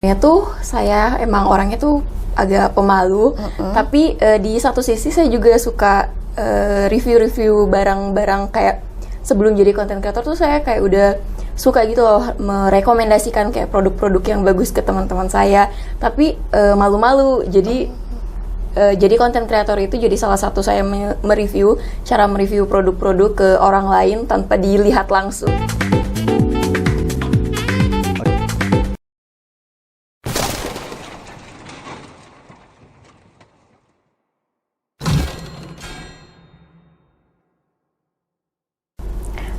Tuh saya emang orangnya tuh agak pemalu, tapi di satu sisi saya juga suka review-review barang-barang kayak sebelum jadi content creator tuh saya kayak udah suka gitu loh merekomendasikan kayak produk-produk yang bagus ke teman-teman saya, tapi malu-malu jadi content creator itu jadi salah satu saya mereview cara mereview produk-produk ke orang lain tanpa dilihat langsung.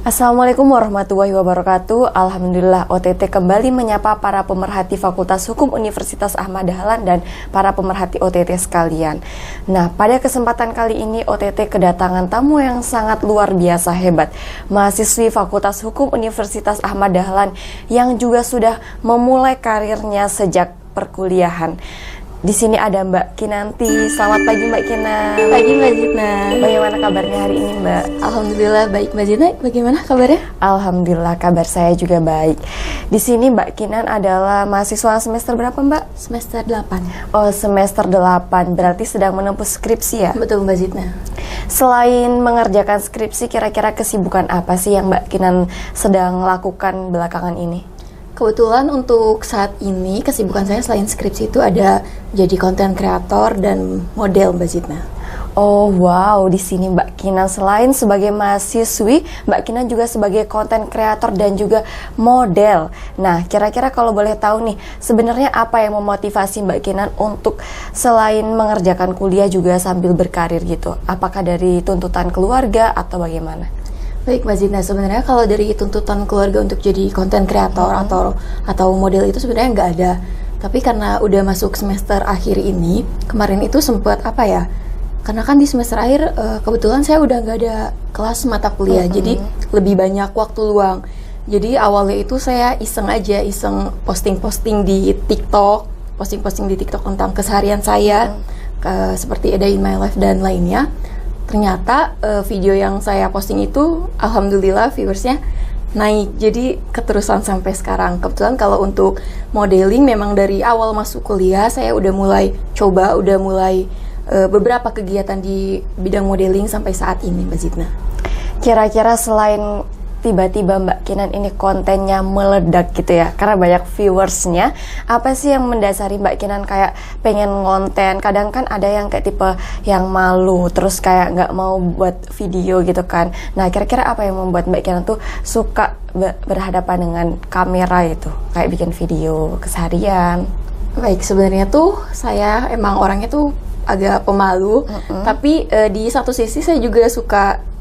Assalamualaikum warahmatullahi wabarakatuh. Alhamdulillah OTT kembali menyapa para pemerhati Fakultas Hukum Universitas Ahmad Dahlan dan para pemerhati OTT sekalian. Nah, pada kesempatan kali ini OTT kedatangan tamu yang sangat luar biasa hebat, mahasiswi Fakultas Hukum Universitas Ahmad Dahlan yang juga sudah memulai karirnya sejak perkuliahan. Di sini ada Mbak Kinanti. Selamat pagi Mbak Kinan. Pagi Mbak Zidna. Bagaimana kabarnya hari ini Mbak? Alhamdulillah baik Mbak Zidna. Bagaimana kabarnya? Alhamdulillah kabar saya juga baik. Di sini Mbak Kinan adalah mahasiswa semester berapa Mbak? Semester 8. Oh, semester 8. Berarti sedang menempuh skripsi ya? Betul Mbak Zidna. Selain mengerjakan skripsi, kira-kira kesibukan apa sih yang Mbak Kinan sedang lakukan belakangan ini? Kebetulan untuk saat ini kesibukan saya selain skripsi itu ada jadi konten kreator dan model Mbak Zidna. Oh wow, di sini Mbak Kinan selain sebagai mahasiswi, Mbak Kinan juga sebagai konten kreator dan juga model. Nah, kira-kira kalau boleh tahu nih, sebenarnya apa yang memotivasi Mbak Kinan untuk selain mengerjakan kuliah juga sambil berkarir gitu? Apakah dari tuntutan keluarga atau bagaimana? Baik Mbak Zidna, sebenarnya kalau dari tuntutan keluarga untuk jadi konten kreator atau model itu sebenarnya nggak ada. Tapi karena udah masuk semester akhir ini, kemarin itu sempat apa ya? Karena kan di semester akhir kebetulan saya udah nggak ada kelas mata kuliah, jadi lebih banyak waktu luang. Jadi awalnya itu saya iseng posting-posting di TikTok, tentang keseharian saya, seperti A Day in My Life dan lainnya. Ternyata video yang saya posting itu alhamdulillah viewersnya naik, jadi keterusan sampai sekarang. Kebetulan kalau untuk modeling memang dari awal masuk kuliah saya udah mulai beberapa kegiatan di bidang modeling sampai saat ini Mbak Zidna. Kira-kira selain tiba-tiba Mbak Kinan ini kontennya meledak gitu ya, karena banyak viewersnya, apa sih yang mendasari Mbak Kinan kayak pengen ngonten? Kadang kan ada yang kayak tipe yang malu, terus kayak nggak mau buat video gitu kan. Nah, kira-kira apa yang membuat Mbak Kinan tuh suka berhadapan dengan kamera itu, kayak bikin video keseharian? Baik, sebenarnya tuh saya emang orangnya tuh agak pemalu, tapi di satu sisi saya juga suka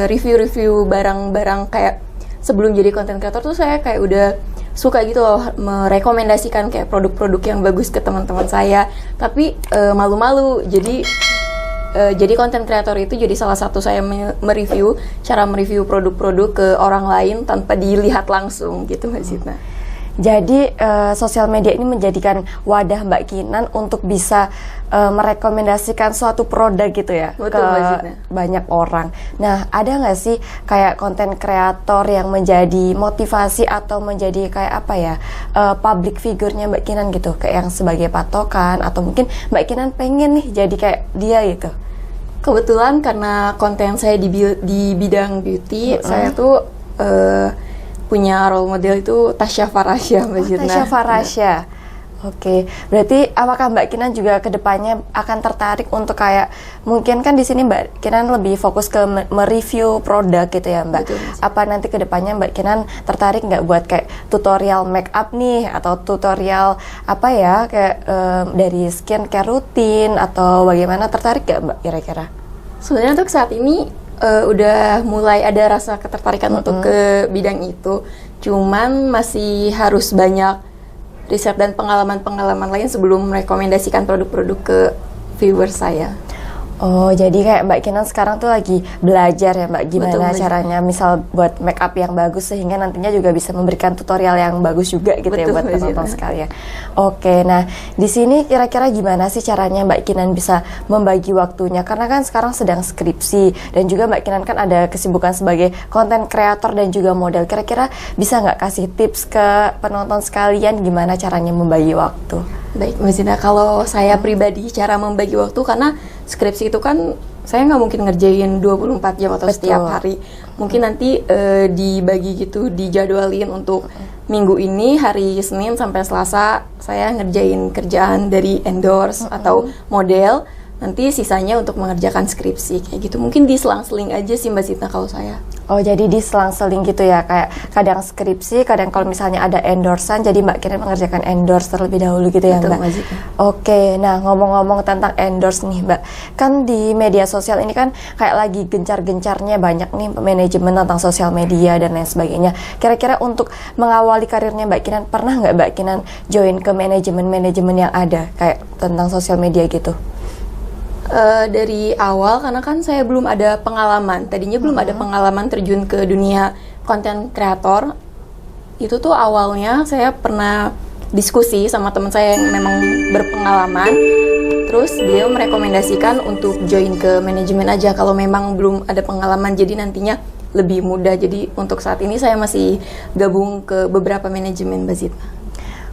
review-review barang-barang kayak sebelum jadi content creator tuh saya kayak udah suka gitu loh merekomendasikan kayak produk-produk yang bagus ke teman-teman saya, tapi malu-malu jadi content creator itu jadi salah satu saya mereview cara mereview produk-produk ke orang lain tanpa dilihat langsung gitu Mbak Zidna. Jadi sosial media ini menjadikan wadah Mbak Kinan untuk bisa merekomendasikan suatu produk gitu ya. Betul, ke banyak orang. Nah, ada nggak sih kayak konten kreator yang menjadi motivasi atau menjadi kayak apa ya, public figure-nya Mbak Kinan gitu, kayak yang sebagai patokan, atau mungkin Mbak Kinan pengen nih jadi kayak dia gitu? Kebetulan karena konten saya di bidang beauty, saya tuh punya role model itu Tasya Farahsya Mbak Zidna. Tasya Farahsya. Oke, berarti apakah Mbak Kinan juga kedepannya akan tertarik untuk kayak, mungkin kan di sini Mbak Kinan lebih fokus ke mereview produk gitu ya Mbak. Betul. Apa nanti kedepannya Mbak Kinan tertarik nggak buat kayak tutorial make up nih, atau tutorial apa ya kayak dari skincare rutin, atau bagaimana, tertarik nggak Mbak kira-kira? Sebenarnya untuk saat ini udah mulai ada rasa ketertarikan untuk ke bidang itu, cuman masih harus banyak riset dan pengalaman-pengalaman lain sebelum merekomendasikan produk-produk ke viewer saya. Oh, jadi kayak Mbak Kinan sekarang tuh lagi belajar ya Mbak, gimana Betul, caranya misal buat make up yang bagus sehingga nantinya juga bisa memberikan tutorial yang bagus juga gitu ya Betul, buat Mbak penonton Zina. sekalian. Oke, nah di sini kira-kira gimana sih caranya Mbak Kinan bisa membagi waktunya? Karena kan sekarang sedang skripsi dan juga Mbak Kinan kan ada kesibukan sebagai konten kreator dan juga model. Kira-kira bisa nggak kasih tips ke penonton sekalian gimana caranya membagi waktu? Baik, Mbak Zina, kalau saya pribadi cara membagi waktu, karena skripsi itu kan saya nggak mungkin ngerjain 24 jam atau Betul. setiap hari. Mungkin nanti dibagi gitu, dijadwalin untuk minggu ini hari Senin sampai Selasa saya ngerjain kerjaan dari endorse atau model. Nanti sisanya untuk mengerjakan skripsi kayak gitu. Mungkin diselang-seling aja sih Mbak Zina kalau saya. Oh, jadi diselang-seling gitu ya, kayak kadang skripsi, kadang kalau misalnya ada endorsean, jadi Mbak Kinan mengerjakan endorse terlebih dahulu gitu ya Betul, Mbak? Mbak Zina. Oke, nah ngomong-ngomong tentang endorse nih Mbak, kan di media sosial ini kan kayak lagi gencar-gencarnya banyak nih manajemen tentang sosial media dan lain sebagainya. Kira-kira untuk mengawali karirnya Mbak Kinan, pernah nggak Mbak Kinan join ke manajemen-manajemen yang ada kayak tentang sosial media gitu? Dari awal, karena kan saya belum ada pengalaman. Tadinya belum ada pengalaman terjun ke dunia konten kreator. Itu tuh awalnya saya pernah diskusi sama teman saya yang memang berpengalaman. Terus dia merekomendasikan untuk join ke manajemen aja kalau memang belum ada pengalaman. Jadi nantinya lebih mudah. Jadi untuk saat ini saya masih gabung ke beberapa manajemen, Mbak Zita.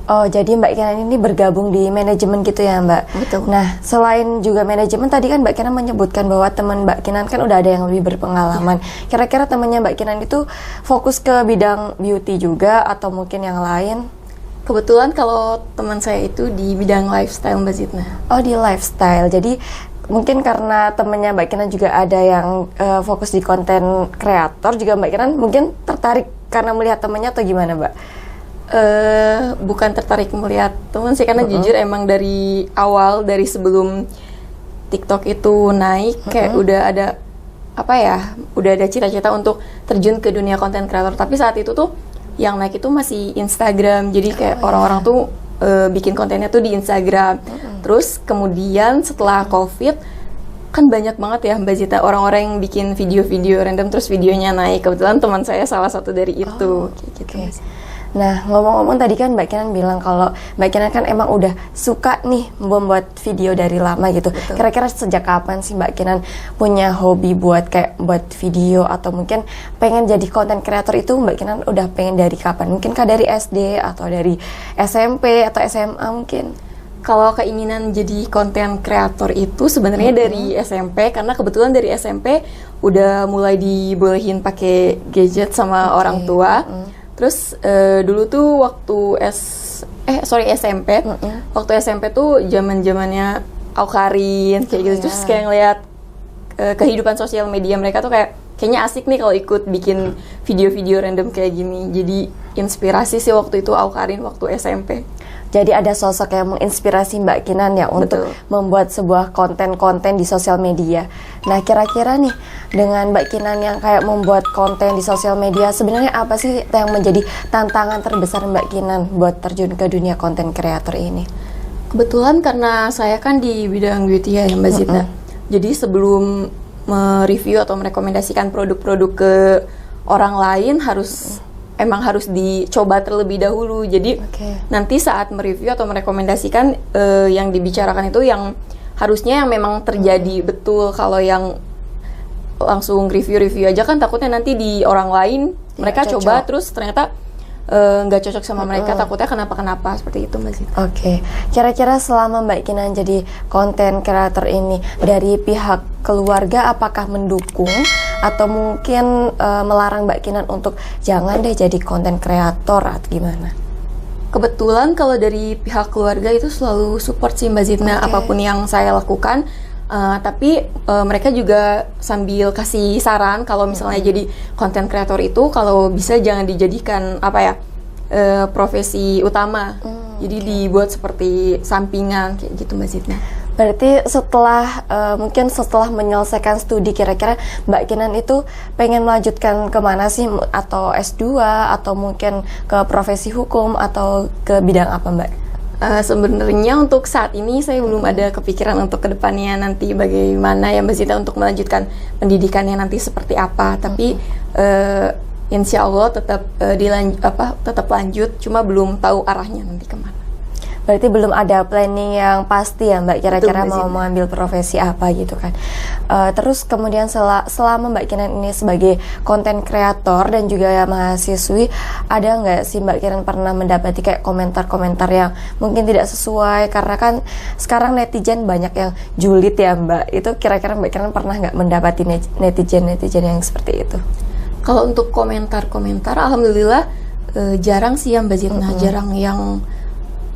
Oh, jadi Mbak Kinan ini bergabung di manajemen gitu ya Mbak? Betul. Nah, selain juga manajemen, tadi kan Mbak Kinan menyebutkan bahwa teman Mbak Kinan kan udah ada yang lebih berpengalaman. Kira-kira temannya Mbak Kinan itu fokus ke bidang beauty juga atau mungkin yang lain? Kebetulan kalau teman saya itu di bidang lifestyle, Mbak Zitna. Oh, di lifestyle. Jadi mungkin karena temennya Mbak Kinan juga ada yang fokus di konten kreator, juga Mbak Kinan mungkin tertarik karena melihat temennya atau gimana Mbak? Bukan tertarik melihat teman sih, karena jujur emang dari awal, dari sebelum TikTok itu naik, kayak udah ada udah ada cita-cita untuk terjun ke dunia konten kreator. Tapi saat itu tuh yang naik itu masih Instagram, jadi kayak orang-orang tuh bikin kontennya tuh di Instagram. Terus kemudian setelah COVID kan banyak banget ya Mbak Zita orang-orang yang bikin video-video random terus videonya naik. Kebetulan teman saya salah satu dari itu, kayak gitu. Nah, ngomong-ngomong tadi kan Mbak Kinan bilang kalau Mbak Kinan kan emang udah suka nih membuat video dari lama gitu. Betul. Kira-kira sejak kapan sih Mbak Kinan punya hobi buat kayak buat video atau mungkin pengen jadi konten kreator itu Mbak Kinan udah pengen dari kapan? Mungkin dari SD atau dari SMP atau SMA mungkin? Kalau keinginan jadi konten kreator itu sebenarnya dari SMP, karena kebetulan dari SMP udah mulai dibolehin pakai gadget sama orang tua. Terus dulu tuh waktu SMP, waktu SMP tuh zaman-zamannya Awkarin kayak gitu. Terus kayak ngeliat kehidupan sosial media mereka tuh kayaknya asik nih kalau ikut bikin video-video random kayak gini. Jadi inspirasi sih waktu itu Awkarin waktu SMP. Jadi ada sosok yang menginspirasi Mbak Kinan ya untuk membuat sebuah konten-konten di sosial media. Nah, kira-kira nih dengan Mbak Kinan yang kayak membuat konten di sosial media, sebenarnya apa sih yang menjadi tantangan terbesar Mbak Kinan buat terjun ke dunia konten kreator ini? Kebetulan karena saya kan di bidang beauty ya Mbak Zita. Jadi sebelum mereview atau merekomendasikan produk-produk ke orang lain emang harus dicoba terlebih dahulu. Jadi nanti saat mereview atau merekomendasikan yang dibicarakan itu yang harusnya yang memang terjadi betul. Kalau yang langsung review-review aja kan takutnya nanti di orang lain mereka coba terus ternyata nggak cocok sama mereka, takutnya kenapa-kenapa seperti itu Mbak Zita. Oke, kira-kira selama Mbak Kinan jadi konten kreator ini dari pihak keluarga apakah mendukung atau mungkin melarang Mbak Kinan untuk jangan deh jadi konten kreator atau gimana? Kebetulan kalau dari pihak keluarga itu selalu support sih Mbak Zitna apapun yang saya lakukan. Tapi mereka juga sambil kasih saran kalau misalnya jadi konten kreator itu kalau bisa jangan dijadikan profesi utama. Jadi dibuat seperti sampingan kayak gitu Mbak Zitna. Berarti mungkin setelah menyelesaikan studi, kira-kira Mbak Kinan itu pengen melanjutkan kemana sih? Atau S2 atau mungkin ke profesi hukum atau ke bidang apa Mbak? Sebenarnya untuk saat ini saya belum ada kepikiran untuk kedepannya nanti bagaimana ya Mbak Zita untuk melanjutkan pendidikannya nanti seperti apa. Tapi insya Allah tetap tetap lanjut, cuma belum tahu arahnya nanti kemana. Berarti belum ada planning yang pasti ya Mbak, kira-kira Betul, mau mengambil profesi apa gitu kan. Terus kemudian selama Mbak Kinan ini sebagai konten kreator dan juga mahasiswi, ada nggak sih Mbak Kinan pernah mendapati kayak komentar-komentar yang mungkin tidak sesuai? Karena kan sekarang netizen banyak yang julid ya Mbak. Itu kira-kira Mbak Kinan pernah nggak mendapati netizen yang seperti itu? Kalau untuk komentar-komentar, alhamdulillah jarang sih ya Mbak Zitna, jarang yang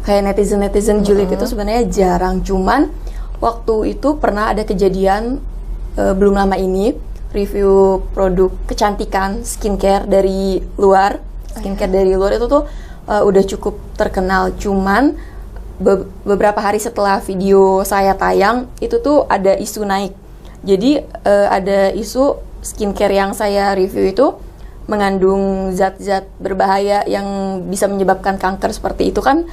kayak netizen julid itu sebenarnya jarang. Cuman waktu itu pernah ada kejadian belum lama ini, review produk kecantikan skincare dari luar. Skincare dari luar itu tuh udah cukup terkenal. Cuman beberapa hari setelah video saya tayang, itu tuh ada isu naik. Jadi ada isu skincare yang saya review itu mengandung zat-zat berbahaya yang bisa menyebabkan kanker. Seperti itu kan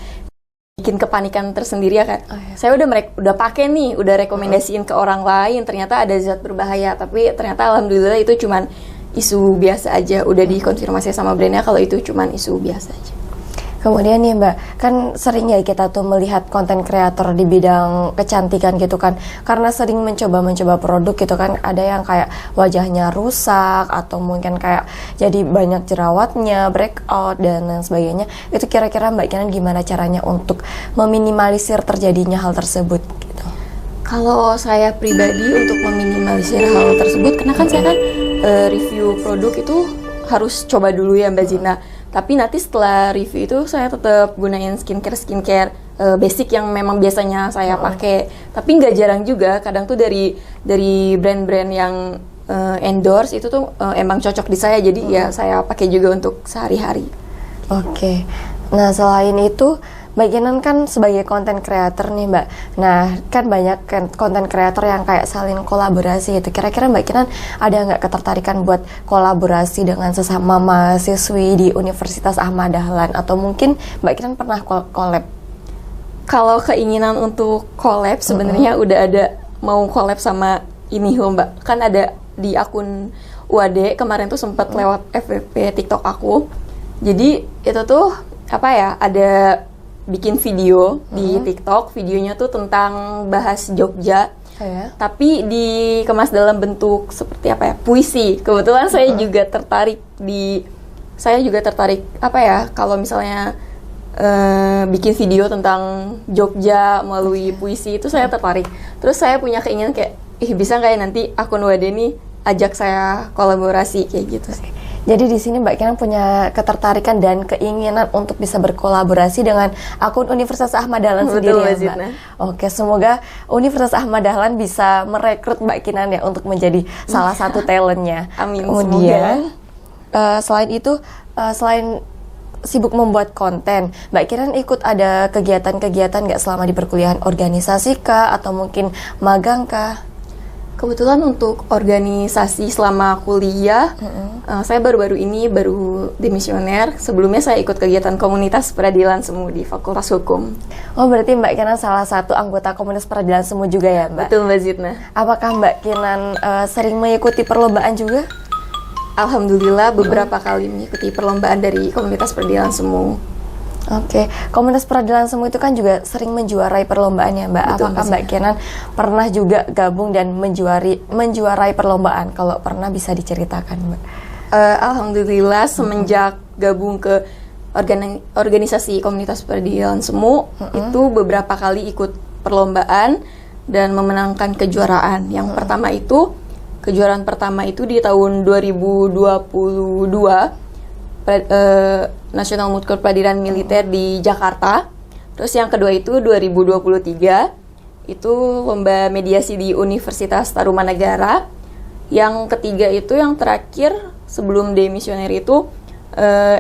bikin kepanikan tersendiri ya kan. Saya udah pakai nih, udah rekomendasiin ke orang lain, ternyata ada zat berbahaya, tapi ternyata alhamdulillah itu cuman isu biasa aja. Udah dikonfirmasi sama brandnya kalau itu cuman isu biasa aja. Kemudian nih Mbak, kan sering ya kita tuh melihat konten kreator di bidang kecantikan gitu kan, karena sering mencoba produk gitu kan, ada yang kayak wajahnya rusak atau mungkin kayak jadi banyak jerawatnya, breakout dan lain sebagainya. Itu kira-kira Mbak Kinan gimana caranya untuk meminimalisir terjadinya hal tersebut gitu? Kalau saya pribadi untuk meminimalisir hal tersebut, karena kan saya kan review produk itu harus coba dulu ya Mbak Zina. Tapi nanti setelah review itu saya tetap gunain skincare basic yang memang biasanya saya pakai. Tapi nggak jarang juga, kadang tuh dari brand-brand yang endorse itu tuh emang cocok di saya. Jadi ya saya pakai juga untuk sehari-hari. Oke. Nah selain itu Mbak Kinan kan sebagai konten creator nih Mbak. Nah kan banyak konten creator yang kayak saling kolaborasi gitu. Kira-kira Mbak Kinan ada nggak ketertarikan buat kolaborasi dengan sesama mahasiswi di Universitas Ahmad Dahlan? Atau mungkin Mbak Kinan pernah collab? Kalau keinginan untuk collab sebenarnya udah ada, mau collab sama ini loh Mbak. Kan ada di akun UAD kemarin tuh sempat lewat FYP TikTok aku. Jadi itu tuh apa ya, ada bikin video di TikTok, videonya tuh tentang bahas Jogja, tapi dikemas dalam bentuk seperti apa ya, puisi. Kebetulan saya juga tertarik apa ya, kalau misalnya bikin video tentang Jogja melalui puisi itu saya tertarik. Terus saya punya keinginan kayak, bisa nggak ya nanti akun WD nih ajak saya kolaborasi kayak gitu sih. Jadi di sini Mbak Kinan punya ketertarikan dan keinginan untuk bisa berkolaborasi dengan akun Universitas Ahmad Dahlan sendiri ya Mbak. Oke, semoga Universitas Ahmad Dahlan bisa merekrut Mbak Kinan ya untuk menjadi salah satu talentnya. Amin. Kemudian selain itu, selain sibuk membuat konten, Mbak Kinan ikut ada kegiatan-kegiatan nggak selama di perkuliahan, organisasi kah atau mungkin magang kah? Kebetulan untuk organisasi selama kuliah, saya baru-baru ini dimisioner. Sebelumnya saya ikut kegiatan komunitas peradilan semu di Fakultas Hukum. Oh, berarti Mbak Kinan salah satu anggota komunitas peradilan semu juga ya Mbak? Betul Mbak Zitna. Apakah Mbak Kinan sering mengikuti perlombaan juga? Alhamdulillah beberapa kali mengikuti perlombaan dari komunitas peradilan semu. Oke, komunitas peradilan semu itu kan juga sering menjuarai perlombaan ya Mbak. Betul, apakah Mbak Kinan pernah juga gabung dan menjuarai perlombaan? Kalau pernah bisa diceritakan Mbak. Alhamdulillah semenjak gabung ke organisasi komunitas peradilan semu itu beberapa kali ikut perlombaan dan memenangkan kejuaraan. Yang kejuaraan pertama itu di tahun 2022. Nasional Mutkor Peradilan Militer di Jakarta. Terus yang kedua itu 2023 itu lomba mediasi di Universitas Tarumanagara. Yang ketiga itu yang terakhir sebelum demisioner itu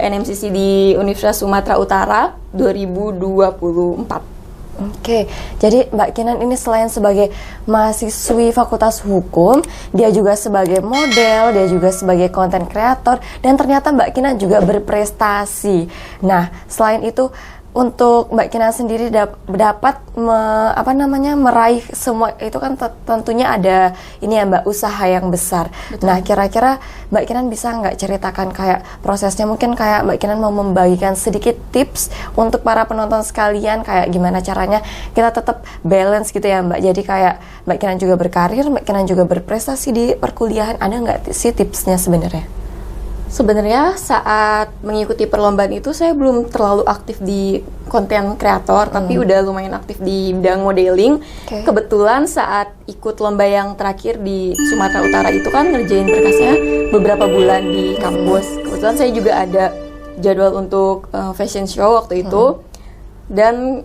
NMCC di Universitas Sumatera Utara 2024. Oke, jadi Mbak Kinan ini selain sebagai mahasiswi Fakultas Hukum, dia juga sebagai model, dia juga sebagai konten kreator, dan ternyata Mbak Kinan juga berprestasi. Nah, selain itu, untuk Mbak Kinan sendiri dapat meraih semua itu kan tentunya ada ini ya Mbak, usaha yang besar. Betul. Nah, kira-kira Mbak Kinan bisa nggak ceritakan kayak prosesnya, mungkin kayak Mbak Kinan mau membagikan sedikit tips untuk para penonton sekalian, kayak gimana caranya kita tetap balance gitu ya Mbak. Jadi kayak Mbak Kinan juga berkarir, Mbak Kinan juga berprestasi di perkuliahan. Ada nggak sih tipsnya sebenarnya? Sebenarnya saat mengikuti perlombaan itu saya belum terlalu aktif di konten kreator, tapi udah lumayan aktif di bidang modeling. Kebetulan saat ikut lomba yang terakhir di Sumatera Utara itu kan ngerjain berkasnya beberapa bulan di kampus. Kebetulan saya juga ada jadwal untuk fashion show waktu itu, dan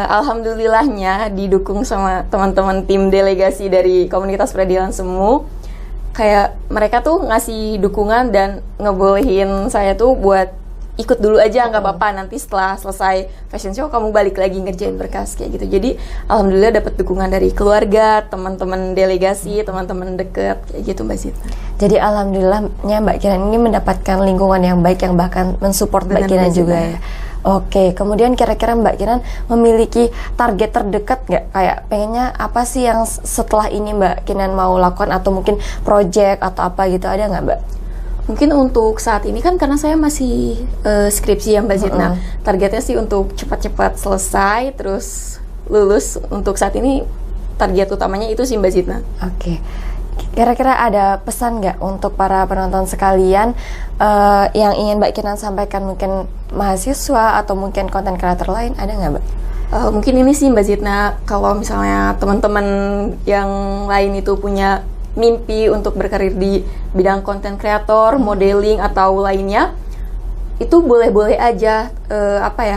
alhamdulillahnya didukung sama teman-teman tim delegasi dari komunitas peradilan semu. Kayak mereka tuh ngasih dukungan dan ngebolehin saya tuh buat ikut dulu aja, nggak apa-apa, nanti setelah selesai fashion show kamu balik lagi ngerjain berkas kayak gitu. Jadi alhamdulillah dapat dukungan dari keluarga, teman-teman delegasi, teman-teman deket kayak gitu Mbak Zita. Jadi alhamdulillahnya Mbak Kinan ini mendapatkan lingkungan yang baik yang bahkan mensupport Mbak Kinan juga ya. Oke, kemudian kira-kira Mbak Kinan memiliki target terdekat nggak? Kayak pengennya apa sih yang setelah ini Mbak Kinan mau lakukan, atau mungkin project atau apa gitu, ada nggak Mbak? Mungkin untuk saat ini kan karena saya masih skripsi ya Mbak Zitna, targetnya sih untuk cepat-cepat selesai terus lulus. Untuk saat ini target utamanya itu sih Mbak Zitna. Oke. Kira-kira ada pesan nggak untuk para penonton sekalian yang ingin Mbak Kinan sampaikan, mungkin mahasiswa atau mungkin konten kreator lain, ada nggak Mbak? Mungkin ini sih Mbak Zitna, kalau misalnya teman-teman yang lain itu punya mimpi untuk berkarir di bidang konten kreator, modeling atau lainnya, itu boleh-boleh aja,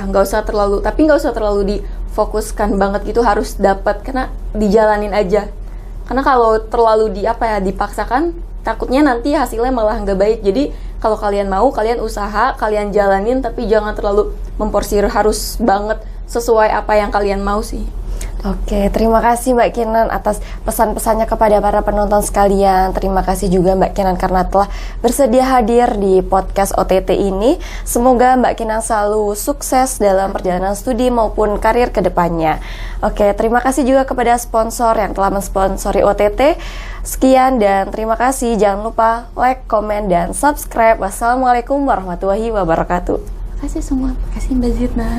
nggak usah terlalu difokuskan banget gitu harus dapat, karena dijalanin aja. Karena kalau terlalu dipaksakan, takutnya nanti hasilnya malah nggak baik. Jadi kalau kalian mau, kalian usaha, kalian jalanin, tapi jangan terlalu memporsir harus banget sesuai apa yang kalian mau sih. Oke, terima kasih Mbak Kinan atas pesan-pesannya kepada para penonton sekalian. Terima kasih juga Mbak Kinan karena telah bersedia hadir di podcast OTT ini. Semoga Mbak Kinan selalu sukses dalam perjalanan studi maupun karir kedepannya. Oke, terima kasih juga kepada sponsor yang telah mensponsori OTT. Sekian dan terima kasih. Jangan lupa like, komen, dan subscribe. Wassalamualaikum warahmatullahi wabarakatuh. Terima kasih semua. Terima kasih Mbak Zitna.